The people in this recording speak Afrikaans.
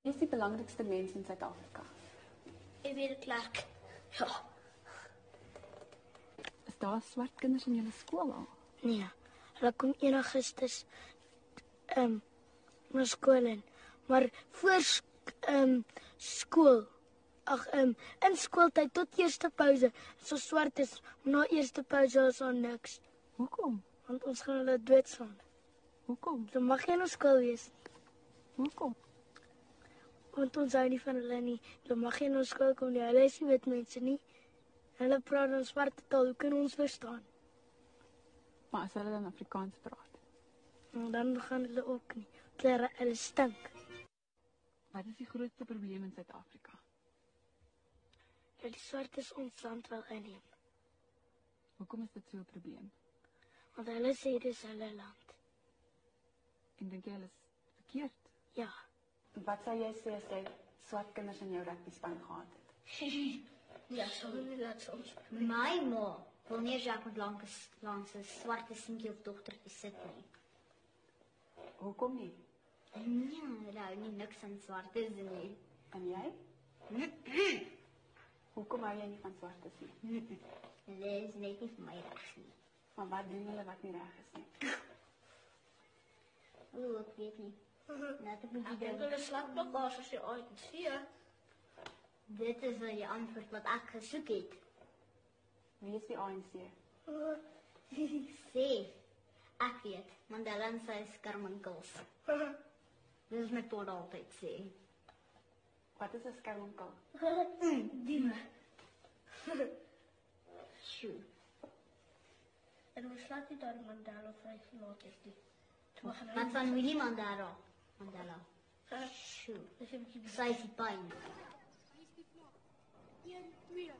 Wie is die belangrikste mens in Suid-Afrika? F.W. de Klerk. Ja. Is daar swart kinders in julle skool al? Nee, hulle kom 1 Augustus na skool in. Maar voor skool, in skooltyd tot eerste pouse, so swart is, na eerste pouse is daar niks. Hoekom? Want ons gaan hulle doodslaan. Hoekom? Dan mag jy na skool wees nie. Hoekom? Want ons hou nie van hulle nie. Dan mag jy na skool kom nie. Hulle is nie wit mense nie. Hulle praat dan swart taal, hoe kan ons verstaan? Maar as hulle dan Afrikaans praat? En dan gaan hulle ook nie. Hulle stink. Wat is die grootste probleem in Suid-Afrika? Dat die swartes ons land wil inneem. Hoekom is dit so 'n probleem? Want hulle sê dis hulle land. En dink jy hulle is verkeerd? Ja. Wat sou jy sê as jy swart kinders in jou rugbyspan gehad het? Ja, so wil dat soms. My ma wil nie Jacques met langs 'n swart seentjie of dogtertjie sit nie. Hoekom nie? Nee, hulle hou nie niks aan swartes nie. En jy? Hoekom hou jy nie van swartes nie? Hulle is net nie vir my reg nie. Maar wat doen hulle wat nie reg is nie? O, ek weet nie. Net ek moet Ek dink. hulle slagplakkaat as jy ooit sien. Dit is die antwoord wat ek gesoek het. Wie is die ANC? Sê, ek weet, Mandela en sy skerminkels. Dis is net wat altyd sê. Wat is 'n skermwinkel? Dieme. Sjoe. En ons laat nie daar Mandela vrygelaat het nie. Wat van Winnie Mandela? Sjoe. Dis 'n bietjie Sy is die pyn. 1 2